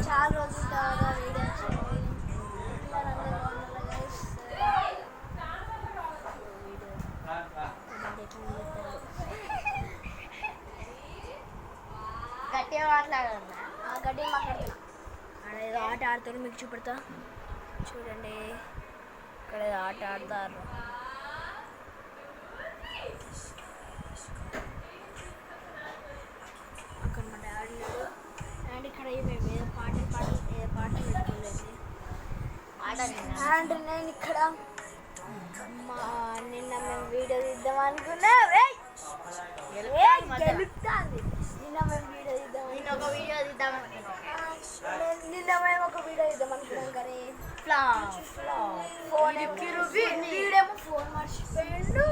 చాలా రోజుల తర్వాత వీడియో వచ్చింది. గట్టిగా మాట్లాడుతున్నా, గట్టిగా మాట్లాడుతున్నా. ఏదో ఆట ఆడుతారు, మీకు చూపెడతా చూడండి. ఇక్కడ ఏదో ఆట ఆడతారు. అక్కడ మా డాడీ అండ్ ఇక్కడ మేము ఏదో పాటలు పెట్టుకోలేదు. అండ్ నేను ఇక్కడ నిన్న మేము వీడియో తీద్దాం అనుకున్నా. నిన్న మేము వీడియో తీద్దాం అనుకున్నాం కానీ వీడేమో ఫోన్ మర్చిపోయిండు.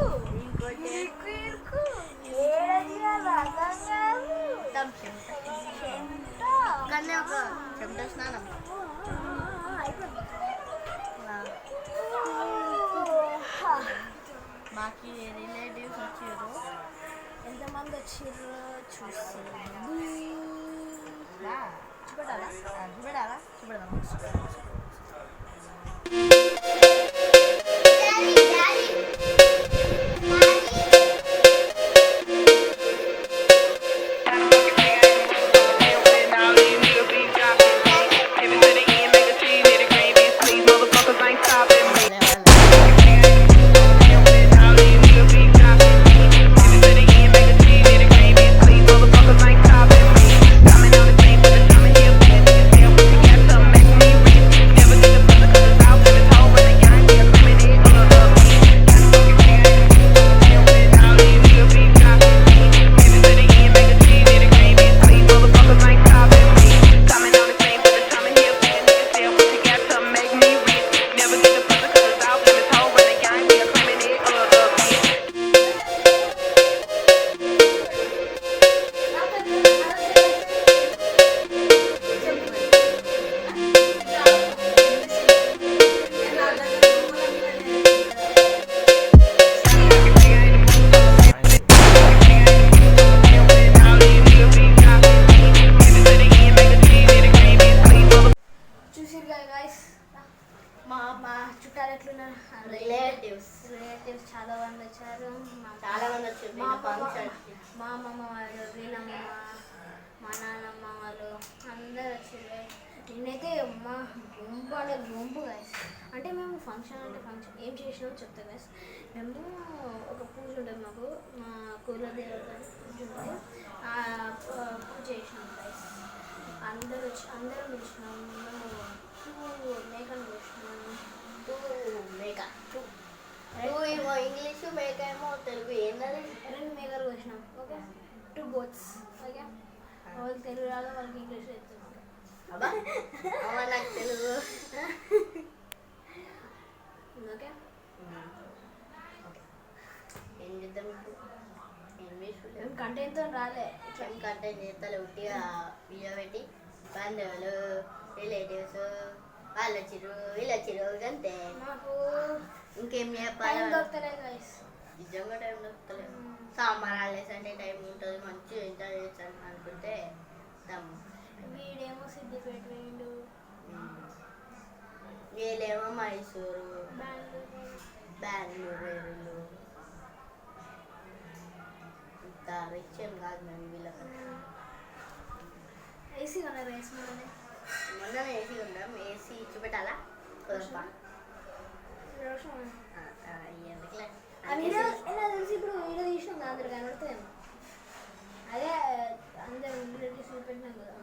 మాకు రిలేటివ్స్ వచ్చారు. ఎంతమంది వచ్చారు చూసి చూపెడదాం. మా చుట్టాలు ఎట్లున్నారు? రిలేటివ్స్ చాలా మంది వచ్చారు. మా అమ్మమ్మ వాళ్ళు, వీళ్ళమ్మమ్మ, మా నాన్నమ్మ వాళ్ళు అందరు వచ్చారు. నేనైతే మా గుంపు గైస్. అంటే మేము ఫంక్షన్ ఏం చేసినామో చెప్తా గైస్. మేము ఒక పూజ ఉంటుంది మాకు, మా కుల దేవత పూజ ఉంటుంది. పూజ చేసినాం గైస్. అందరం పిలిచినాం. మేము మేకను కోసినాము. ఏమో ఇంగ్లీషు, మేక ఏమో తెలుగు. ఏంటది? 2 మేకలు కోసినాం. Okay, 2 goats. ఓకే, వాళ్ళకి తెలుగు రాదు, వాళ్ళకి ఇంగ్లీష్ చెప్తున్నాం. అబ్బా నాకు తెలుగు. ఓకే, ఏం చేద్దాం? మేము కంటెంట్తో రాలే. ఇట్లా కంటెంట్ చేస్తాను. ఉట్టిగా వీడియో పెట్టి బంధువులు, రిలేటివ్స్ వాళ్ళు వచ్చిర్రు, వీళ్ళు వచ్చిర్రు అంతే. నాకు ఇంకేం టైం దొరకలేదు గైస్. నిజంగా టైం దొరకలేదు. సాంబార్ హాలిడేస్ అంటే టైం ఉంటుంది, మంచిగా ఎంజాయ్ చేస్తాను అనుకుంటే వీడేమో సిద్దిపేట వేయండు, వీళ్ళేమో మైసూరు, బెంగళూరు. ఇంత రిచ్ ఏం కాదు మేము వీళ్ళకన్నా. ఏసీ కొన్నారు రైస్ మొన్న ఏసీ ఉందాం. ఏసీ చూపెట్టాలా? కుదరపా తెలిసి ఇప్పుడు వీడియో తీసినాం కదా, అందరు కనబడతాయేమో. అదే అందరు రిలేటివ్స్ పెట్టినాం కదా,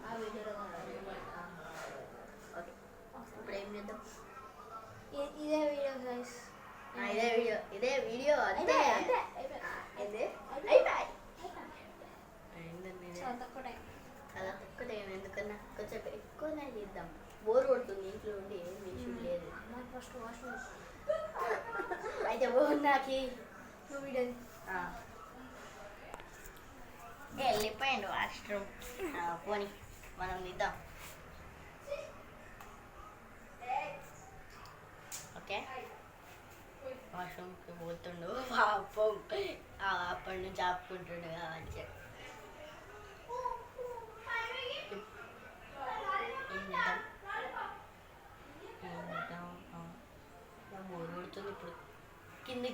ఆ వీడియోలో ఓకే. ఇప్పుడు ఏం చేద్దాం? ఇదే వీడియో గైస్. ఇదే వీడియో అంతే. చాలా తక్కువ టైం. చాలా తక్కువ టైం. ఎందుకన్నా కొంచెం ఎక్కువనే చేద్దాం. బోర్ కొడుతుంది ఇంట్లో ఉండి, ఏం విషయం లేదు. ఫస్ట్ వాష్రూమ్ అయితే నాకు వీడియో వెళ్ళిపోయిండు వాష్రూమ్. పోనీ మనం తీద్దాం. ఓకే, వాష్రూమ్కి పోతుండు పాపం. అప్పటి నుంచి ఆపుకుంటుండు మంచిగా.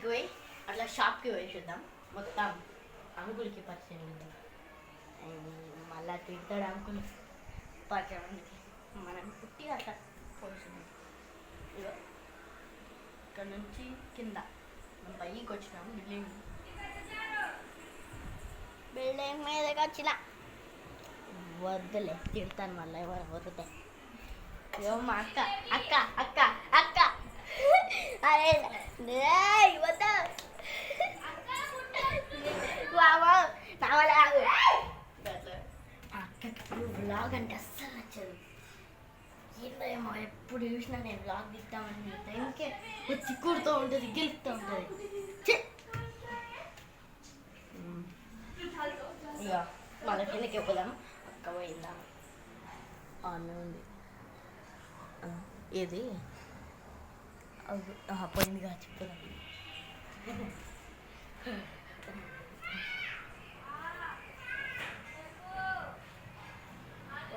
బయటికి పోయి అట్లా షాప్కి పోయి చూద్దాం, మొత్తం అంకుల్కి పరిచయం చేద్దాం. మళ్ళా తింటాడు అంకుల్ పరిచయం, మనం పుట్టి అట్లా పోతుంది. ఇగో ఇక్కడ నుంచి కింద మనం పైకి వచ్చినాం, బిల్డింగ్ మీదకి వచ్చిన వద్దులే, తిడతాను మళ్ళీ ఎవరు వద్దుతే. ఇగో మా అక్క అక్క అక్క అక్క అరే వద్ద అక్కకి వ్లాగ్ అంటే అస్సలు నచ్చదు. ఏమో ఎప్పుడు చూసినా నేను వ్లాగ్ దిద్దామని టైంకే వచ్చి కూడుతూ ఉంటుంది, గెలుపుతూ ఉంటుంది. ఇక మళ్ళీ కిందకి పోదాం, అక్క పోయిందా అన్నీ ఉంది. ఏది పోయిందిగా చెప్పుదాం.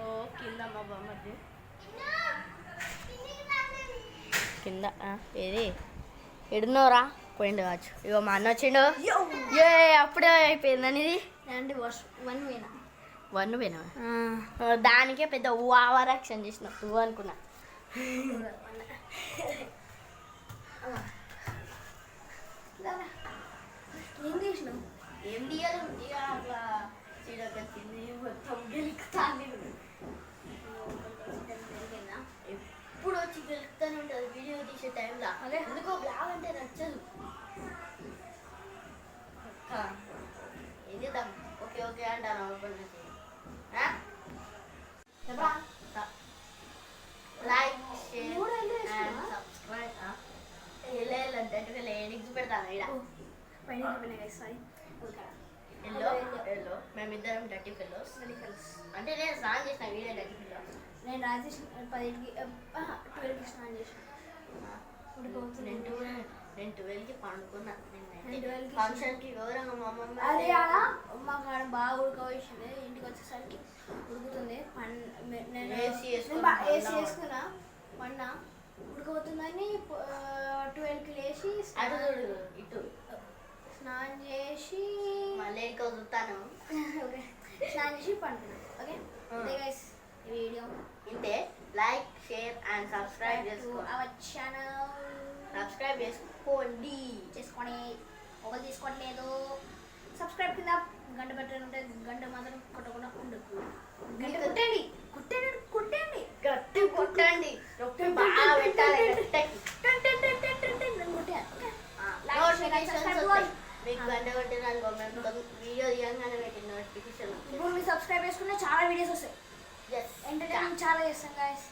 ఓ కింద మా బొమ్మది కింద ఏది ఎడున్నోరా పోయిండు కావచ్చు. ఇగో మా అన్న వచ్చిండు. ఏ అప్పుడే అయిపోయిందని ఇది అంటే 1 వేనా 1 వేనా, దానికే పెద్ద ఓవర్ యాక్షన్ చేసిన నువ్వు అనుకున్నా. ఏం చేసినావు? ఏం తీయాలి అట్లా చీడకొచ్చింది మొత్తం గెలుకుతాను. ఎప్పుడు వచ్చి గెలుకుతానే ఉంటుంది వీడియో తీసే టైంలో. అదే ఎందుకో బ్లాగ్ అంటే నచ్చదు. ఏం చేద్దాం? ఓకే ఓకే అంటాను. Like share and subscribe. అంటే లేడీస్ పెడతాను ఇక్కడ సారీ ఎల్లో ఎల్లో. మేమిద్దరం డర్టీ ఫెలోస్. అంటే నేను స్నానం చేసిన వీడియో డర్టీ ఫెలోస్. నేను రాజేష్ 10కి 12కి స్నానం చేసిన. నేను 12కి పండుకున్నా. నేను 12కి ఫంక్షన్కి ఘోరంగా మా అమ్మమ్మ అదే ఆడ మాకు ఆడ బాగా ఉడకవేసింది. ఇంటికి వచ్చేసరికి ఉడుకుతుంది. ఏసీ వేసుకున్నా పన్నా ఉడకపోతుందని 12కి లేచి ఇటు స్నానం చేసి మళ్ళీ చూస్తాను. ఓకే స్నానం చేసి పండుకున్నాను. ఓకే గైస్ ఈ వీడియో ఇంతే. లైక్ షేర్ అండ్ సబ్స్క్రైబ్ చేసుకో అవర్ ఛానల్. సబ్స్క్రైబ్ చేసుకోండి. ఒకరు తీసుకోవట్లేదు. సబ్స్క్రైబ్ కింద గంట పెట్టని ఉంటుంది, గంట మాత్రం కొట్టకుండా ఉండదు. గంట కొట్టండి కొట్టండి కొట్టండి గట్టి కొట్టండి. బాగా పెట్టాలి. మీకు గంట కొట్టినానుకో మేము వీడియో తీయంగానే పెట్టిన నోటిఫికేషన్. ఇప్పుడు మీరు సబ్స్క్రైబ్ చేసుకుంటే చాలా వీడియోస్ వస్తాయి. ఎంటర్టైన్మెంట్ చాలా చేస్తాం గాయస్.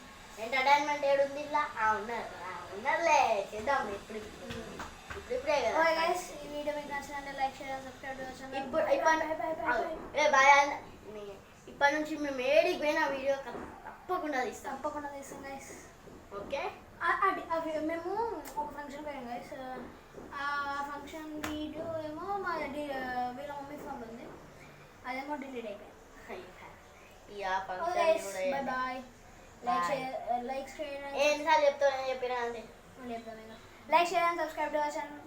ఎంటర్టైన్మెంట్ ఏడుంది ఇలా ఉన్నదిలే చేద్దాం ఇప్పుడిప్పుడే కదా. ఓకే గైస్ ఈ వీడియో మీకు నచ్చినట్లయితే లైక్ షేర్ సబ్స్క్రైబ్ చేయండి. ఇప్పటి నుంచి మేము ఏడికి పోయినా వీడియో తప్పకుండా తీస్తాం గైస్. ఓకే మేము ఒక ఫంక్షన్ పోయాం గైస్. ఆ ఫంక్షన్ వీడియో ఏమో మా వీళ్ళ మమ్మీ ఫోన్ ఉంది, అదేమో డిలీట్ అయిపోయింది. Bye bye. లైక్ షేర్ ఎన్నిసార్లు చెప్తాను చెప్పినా అంతే. Like share and subscribe to our channel.